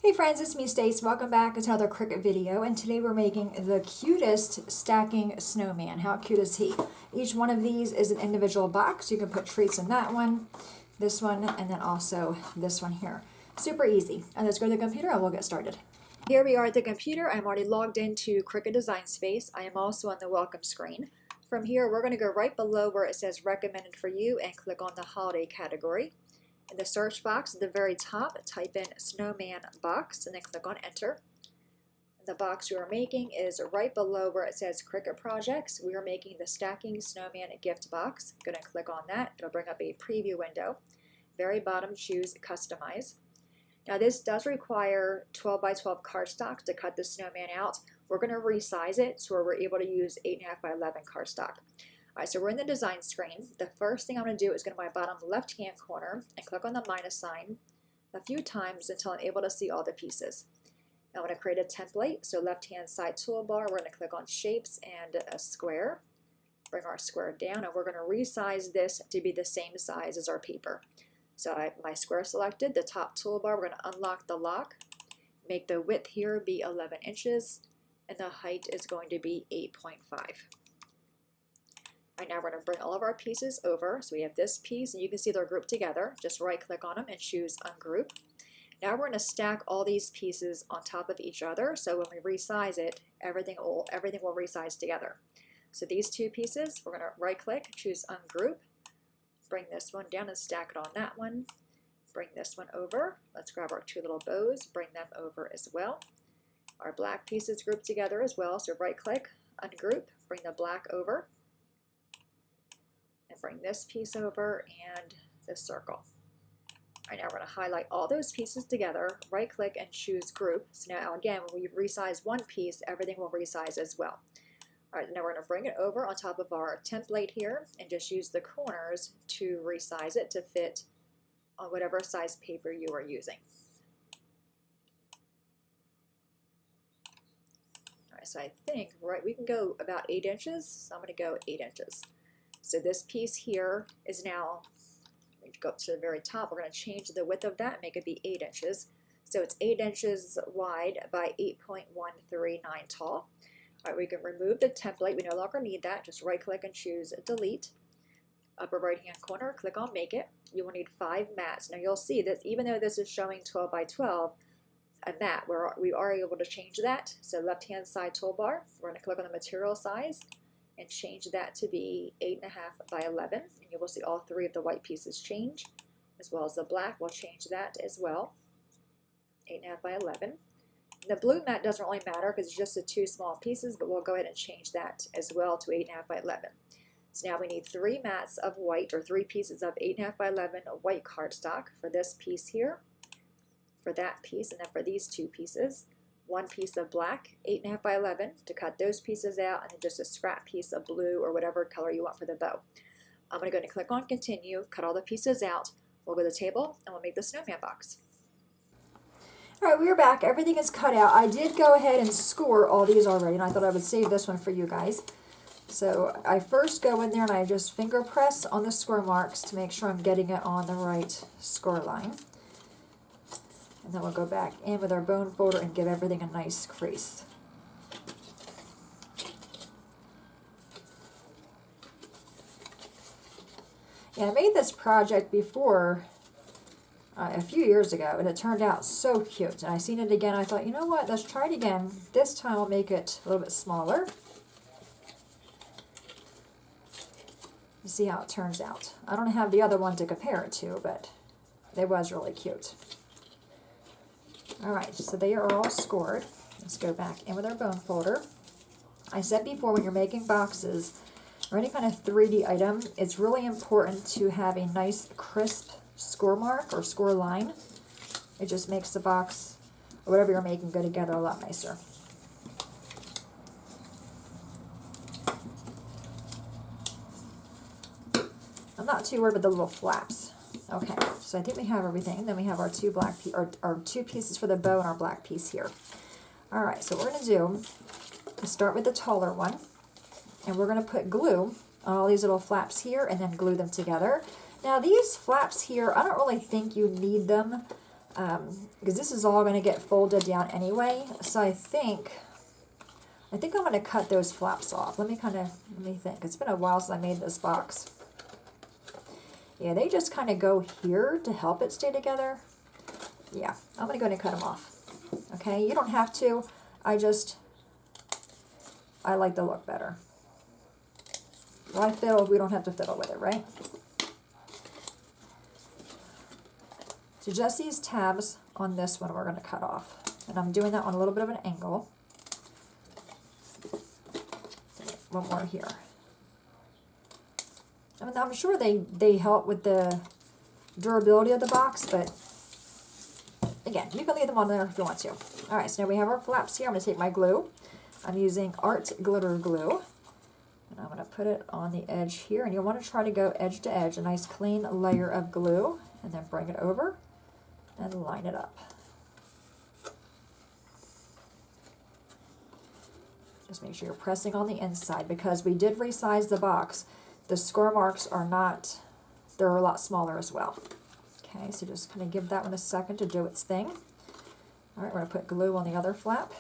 Hey friends, it's me Stace. Welcome back to another Cricut video, and today we're making the cutest stacking snowman. How cute is he? Each one of these is an individual box. You can put treats in that one, this one, and then also this one here. Super easy. And let's go to the computer and we'll get started. Here we are at the computer. I'm already logged into Cricut Design Space. I am also on the welcome screen. From here, we're going to go right below where it says recommended for you and click on the holiday category. In the search box at the very top, type in Snowman box and then click on enter. The box we are making is right below where it says Cricut projects. We are making the stacking snowman gift box. I'm going to click on that. It'll bring up a preview window. Very bottom, choose customize. Now this does require 12 by 12 cardstock to cut the snowman out. We're going to resize it so we're able to use 8.5 by 11 cardstock. All right, so we're in the design screen. The first thing I'm going to do is go to my bottom left-hand corner and click on the minus sign a few times until I'm able to see all the pieces. Now I'm going to create a template. So left-hand side toolbar, we're going to click on shapes and a square. Bring our square down, and we're going to resize this to be the same size as our paper. So I have my square selected. The top toolbar, we're going to unlock the lock. Make the width here be 11 inches, and the height is going to be 8.5. Right now we're going to bring all of our pieces over. So we have this piece, and you can see they're grouped together. Just right click on them and choose ungroup. Now we're going to stack all these pieces on top of each other. So when we resize it, everything will resize together. So these two pieces, we're going to right click, choose ungroup. Bring this one down and stack it on that one. Bring this one over. Let's grab our two little bows, bring them over as well. Our black pieces grouped together as well. So right click, ungroup, bring the black over. And bring this piece over and this circle. All right, now we're going to highlight all those pieces together, right click and choose group. So now again, when we resize one piece, everything will resize as well. All right, now we're going to bring it over on top of our template here and just use the corners to resize it to fit on whatever size paper you are using. All right, so I think we can go about 8 inches. So I'm going to go 8 inches. So this piece here is now, go up to the very top, we're going to change the width of that, make it be 8 inches. So it's 8 inches wide by 8.139 tall. All right, we can remove the template. We no longer need that. Just right click and choose delete. Upper right hand corner, click on make it. You will need 5 mats. Now you'll see that even though this is showing 12 by 12, a mat, we are able to change that. So left hand side toolbar, we're going to click on the material size and change that to be 8.5 by 11, and you will see all 3 of the white pieces change, as well as the black will change that as well, 8.5 by 11. The blue mat doesn't really matter because it's just the 2 small pieces, but we'll go ahead and change that as well to 8.5 by 11. So now we need 3 mats of white, or 3 pieces of 8.5 by 11 white cardstock for this piece here, for that piece, and then for these 2 pieces. 1 piece of black, 8.5 by 11, to cut those pieces out, and then just a scrap piece of blue or whatever color you want for the bow. I'm going to click on continue, cut all the pieces out, we'll go to the table, and we'll make the snowman box. All right, we're back. Everything is cut out. I did go ahead and score all these already, and I thought I would save this one for you guys. So I first go in there and I just finger press on the score marks to make sure I'm getting it on the right score line. And then we'll go back in with our bone folder and give everything a nice crease. Yeah, I made this project before a few years ago, and it turned out so cute. And I seen it again. I thought, you know what? Let's try it again. This time I'll make it a little bit smaller. See how it turns out. I don't have the other one to compare it to, but it was really cute. Alright, so they are all scored. Let's go back in with our bone folder. I said before, when you're making boxes or any kind of 3D item, it's really important to have a nice crisp score mark or score line. It just makes the box or whatever you're making go together a lot nicer. I'm not too worried about the little flaps. Okay, so I think we have everything. Then we have our 2 black our 2 pieces for the bow and our black piece here. All right, so what we're going to do is start with the taller one, and we're going to put glue on all these little flaps here and then glue them together. Now these flaps here, I don't really think you need them. because this is all going to get folded down anyway. So I think I'm going to cut those flaps off. Let me think. It's been a while since I made this box. Yeah, they just kind of go here to help it stay together. Yeah, I'm going to go ahead and cut them off. Okay, you don't have to. I like the look better. Why fiddle if we don't have to fiddle with it, right? So just these tabs on this one we're going to cut off. And I'm doing that on a little bit of an angle. One more here. I mean, I'm sure they help with the durability of the box, but again, you can leave them on there if you want to. All right, so now we have our flaps here. I'm going to take my glue. I'm using Art Glitter Glue. And I'm going to put it on the edge here. And you'll want to try to go edge to edge, a nice clean layer of glue. And then bring it over and line it up. Just make sure you're pressing on the inside because we did resize the box. The score marks are not, they're a lot smaller as well. Okay, so just kind of give that one a second to do its thing. All right, we're going to put glue on the other flap.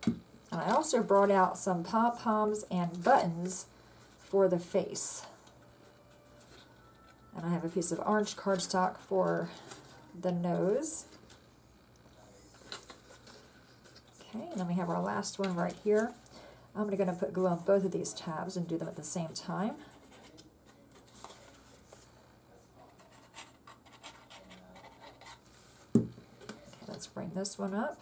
And I also brought out some pom-poms and buttons for the face. And I have a piece of orange cardstock for the nose. Okay, and then we have our last one right here. I'm going to put glue on both of these tabs and do them at the same time. Okay, let's bring this one up.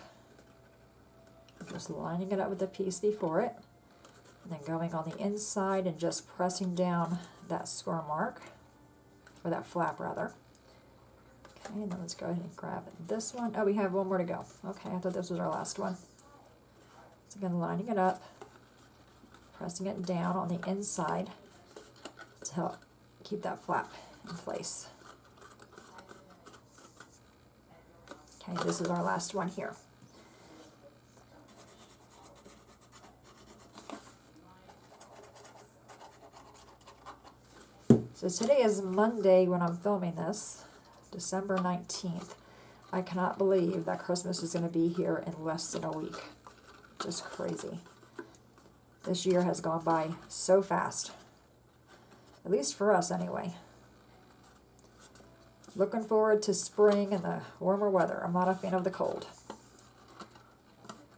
Just lining it up with the piece before it. And then going on the inside and just pressing down that score mark, or that flap rather. Okay, and then let's go ahead and grab this one. Oh, we have one more to go. Okay, I thought this was our last one. So again, lining it up, pressing it down on the inside to help keep that flap in place. Okay, this is our last one here. So today is Monday when I'm filming this, December 19th. I cannot believe that Christmas is going to be here in less than a week. Just crazy. This year has gone by so fast. At least for us anyway. Looking forward to spring and the warmer weather. I'm not a fan of the cold.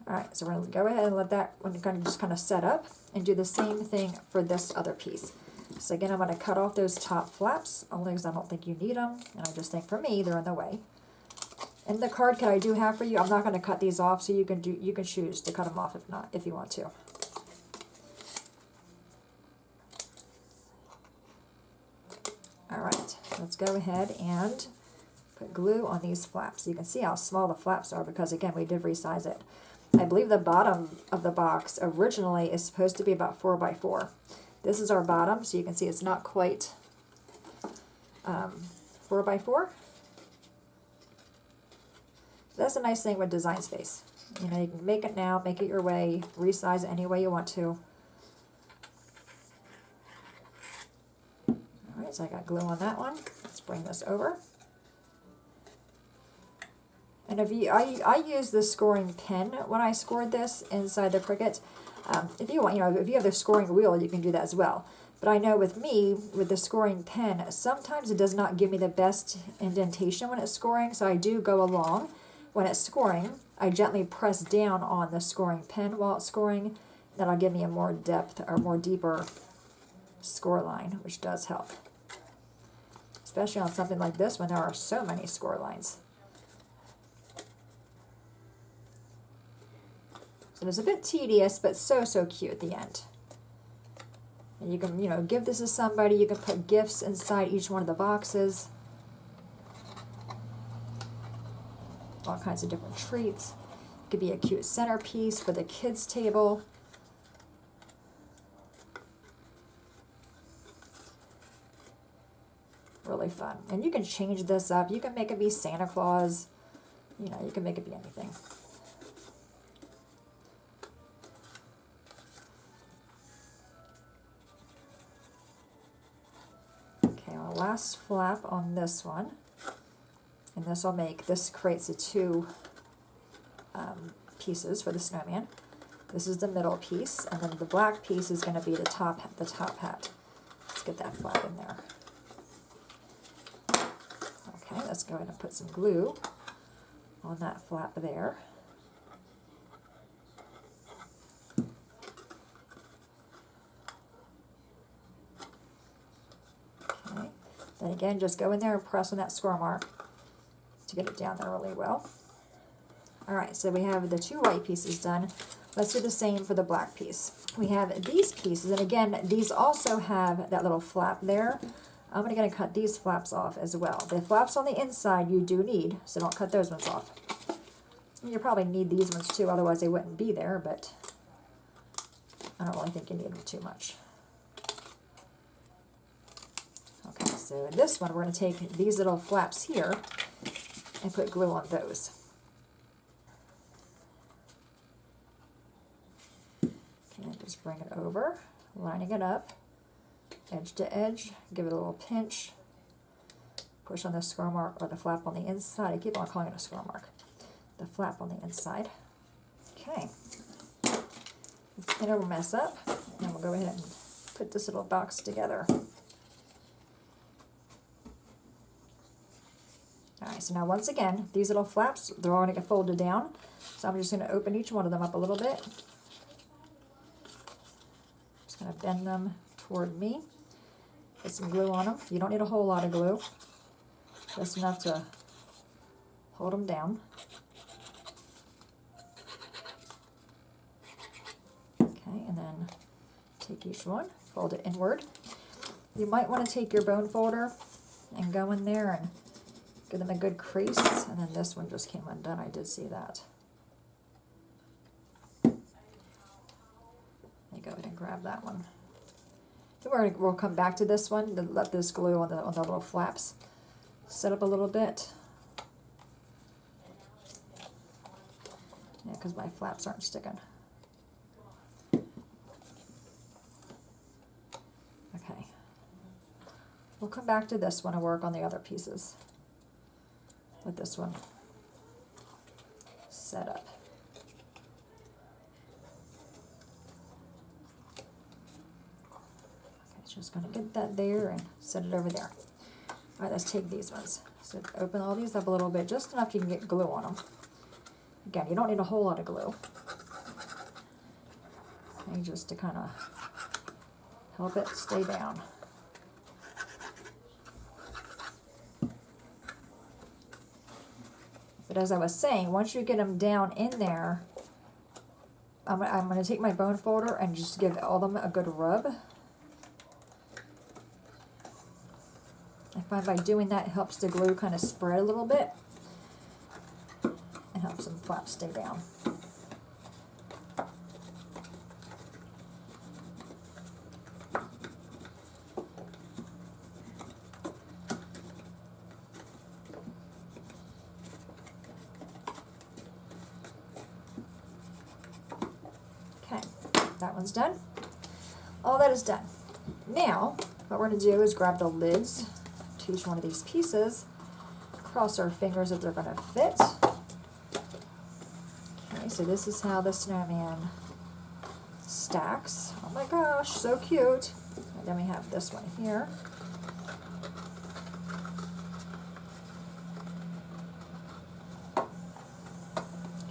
Alright, so we're going to go ahead and let that one just kind of set up and do the same thing for this other piece. So again, I'm going to cut off those top flaps, only because I don't think you need them, and I just think for me, they're in the way. And the card kit I do have for you, I'm not going to cut these off, so you can choose to cut them off if you want to. Alright, let's go ahead and put glue on these flaps. You can see how small the flaps are because, again, we did resize it. I believe the bottom of the box originally is supposed to be about 4 by 4. This is our bottom, so you can see it's not quite 4 by 4. That's a nice thing with Design Space. You know, you can make it now, make it your way, resize it any way you want to. Alright, so I got glue on that one. Let's bring this over. And I use the scoring pen when I scored this inside the Cricut. If you want, if you have the scoring wheel, you can do that as well. But I know with me, with the scoring pen, sometimes it does not give me the best indentation when it's scoring, so I do go along. When it's scoring, I gently press down on the scoring pen while it's scoring. That'll give me a more depth or more deeper score line, which does help. Especially on something like this when there are so many score lines. So it's a bit tedious, but so cute at the end. And you can, give this to somebody. You can put gifts inside each one of the boxes. All kinds of different treats. It could be a cute centerpiece for the kids' table. Really fun. And you can change this up. You can make it be Santa Claus. You can make it be anything. last flap on this one, and this creates the two pieces for the snowman. This is the middle piece, and then the black piece is going to be the top hat. Let's get that flap in there. Okay, let's go ahead and put some glue on that flap there. Okay, then again, just go in there and press on that score mark to get it down there really well. Alright, so we have the two white pieces done. Let's do the same for the black piece. We have these pieces, and again, these also have that little flap there. I'm going to cut these flaps off as well. The flaps on the inside you do need, so don't cut those ones off. You probably need these ones too, otherwise they wouldn't be there, but I don't really think you need them too much. Okay, so in this one we're going to take these little flaps here and put glue on those. Just bring it over, lining it up, edge to edge, give it a little pinch, push on the score mark or the flap on the inside. I keep on calling it a score mark. The flap on the inside. Okay, let's clean our mess up, and we'll go ahead and put this little box together. Alright, so now once again, these little flaps, they're all going to get folded down, so I'm just going to open each one of them up a little bit. Going to bend them toward me. Put some glue on them. You don't need a whole lot of glue, just enough to hold them down. Okay, and then take each one, fold it inward. You might want to take your bone folder and go in there and give them a good crease. And then this one just came undone. I did see that. Go ahead and grab that one. We'll come back to this one to let this glue on the little flaps set up a little bit. Yeah, because my flaps aren't sticking. Okay. We'll come back to this one and work on the other pieces. With this one set up. Just going to get that there and set it over there. All right, let's take these ones. So open all these up a little bit, just enough you can get glue on them. Again, you don't need a whole lot of glue. And just to kind of help it stay down. But as I was saying, once you get them down in there, I'm going to take my bone folder and just give all of them a good rub. I find by doing that, it helps the glue kind of spread a little bit and helps them flaps stay down. Okay, that one's done. All that is done. Now, what we're going to do is grab the lids to each one of these pieces, cross our fingers if they're going to fit. Okay, so this is how the snowman stacks. Oh my gosh, so cute. And then we have this one here.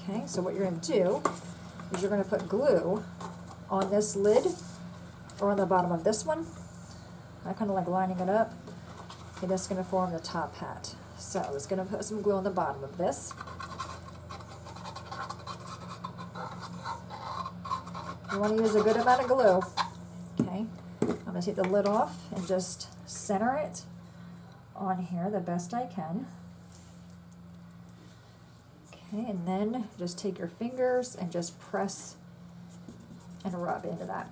Okay, so what you're going to do is you're going to put glue on this lid or on the bottom of this one. I kind of like lining it up. Okay, that's going to form the top hat. So it's going to put some glue on the bottom of this. You want to use a good amount of glue. Okay, I'm going to take the lid off and just center it on here the best I can. Okay, and then just take your fingers and just press and rub into that.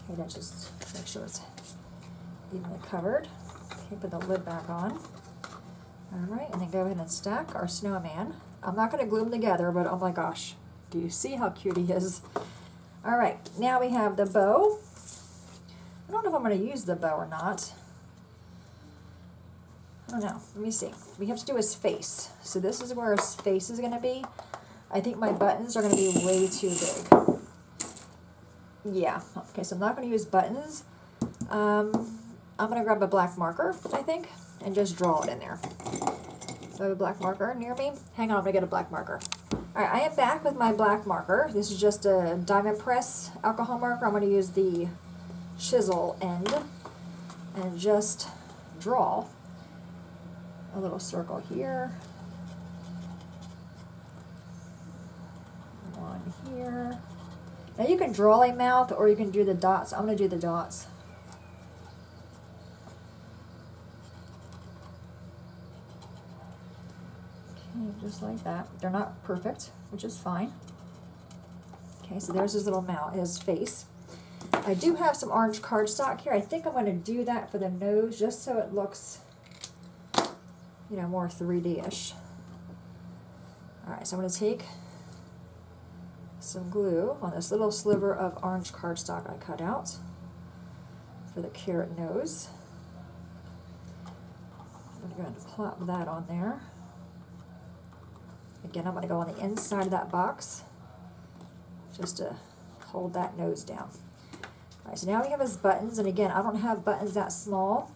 Okay, then just make sure it's evenly covered. Okay, put the lid back on. Alright, and then go ahead and stack our snowman. I'm not going to glue them together, but oh my gosh, Do you see how cute he is? All right, now we have the bow. I don't know if I'm going to use the bow or not. I don't know. Let me see. We have to do his face. So this is where his face is going to be. I think my buttons are going to be way too big. Yeah. Okay, so I'm not going to use buttons. I'm going to grab a black marker, I think, and just draw it in there. So I have a black marker near me. Hang on, I'm going to get a black marker. All right, I am back with my black marker. This is just a diamond press alcohol marker. I'm going to use the chisel end and just draw a little circle here, one here. Now you can draw a mouth or you can do the dots. I'm going to do the dots. Okay, just like that. They're not perfect, which is fine. Okay, so there's his little mouth, his face. I do have some orange cardstock here. I think I'm going to do that for the nose just so it looks, you know, more 3D-ish. All right, so I'm going to take some glue on this little sliver of orange cardstock I cut out for the carrot nose. I'm going to plop that on there. Again, I'm going to go on the inside of that box just to hold that nose down. All right, so now we have his buttons, and again, I don't have buttons that small.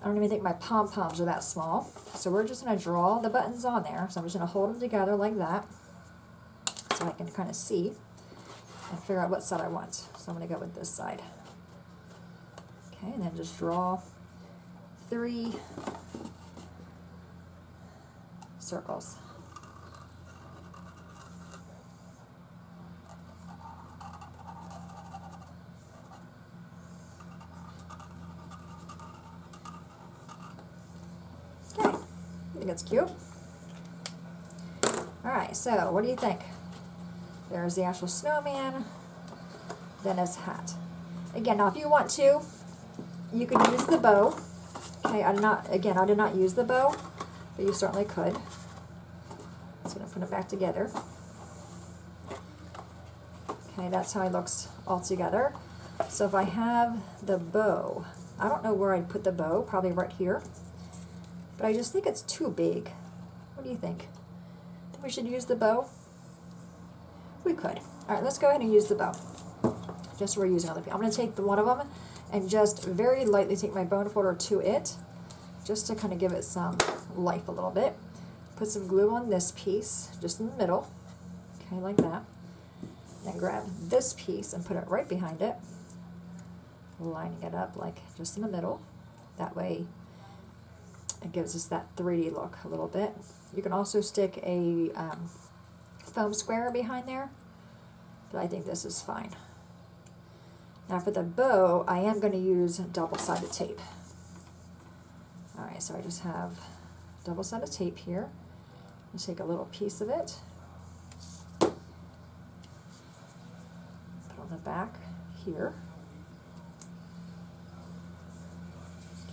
I don't even think my pom-poms are that small. So we're just going to draw the buttons on there. So I'm just going to hold them together like that so I can kind of see and figure out what side I want. So I'm going to go with this side. Okay, and then just draw 3 circles. I think it's cute. Alright, so what do you think? There's the actual snowman, then his hat. Again, now if you want to, you could use the bow. Okay, I did not use the bow, but you certainly could. Just going to put it back together. Okay, that's how he looks all together. So if I have the bow, I don't know where I'd put the bow, probably right here. But I just think it's too big. What do you think? Think we should use the bow? We could. All right, let's go ahead and use the bow. Just so we're using other people. I'm going to take one of them and just very lightly take my bone folder to it, just to kind of give it some life a little bit. Put some glue on this piece, just in the middle. Okay, like that. Then grab this piece and put it right behind it, lining it up like just in the middle. That way it gives us that 3D look a little bit. You can also stick a foam square behind there, but I think this is fine. Now for the bow, I am going to use double-sided tape. Alright, so I just have double-sided tape here. I'll take a little piece of it, put on the back here.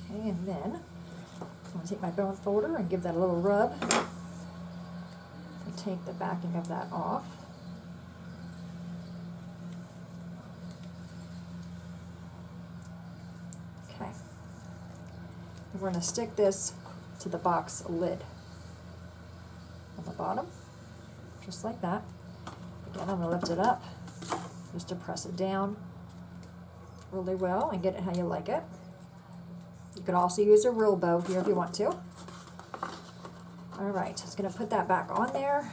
Okay, and then I'm going to take my bone folder and give that a little rub and take the backing of that off. Okay. And we're going to stick this to the box lid on the bottom, just like that. Again, I'm going to lift it up just to press it down really well and get it how you like it. You can also use a real bow here if you want to. Alright, just going to put that back on there.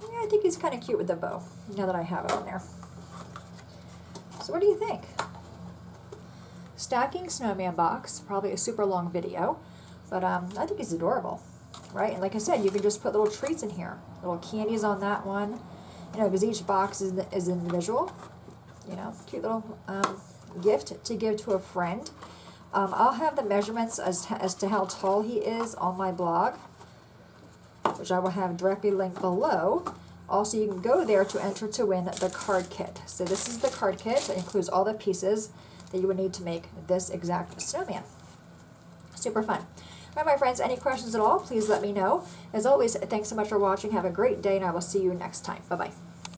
Yeah, I think he's kind of cute with the bow, now that I have it on there. So what do you think? Stacking snowman box, probably a super long video, but I think he's adorable, right? And like I said, you can just put little treats in here, little candies on that one, you know, because each box is individual, you know, cute little gift to give to a friend. I'll have the measurements as to how tall he is on my blog, which I will have directly linked below. Also, you can go there to enter to win the card kit. So this is the card kit. It includes all the pieces that you would need to make this exact snowman. Super fun. All right, my friends, any questions at all, please let me know. As always, thanks so much for watching. Have a great day, and I will see you next time. Bye-bye.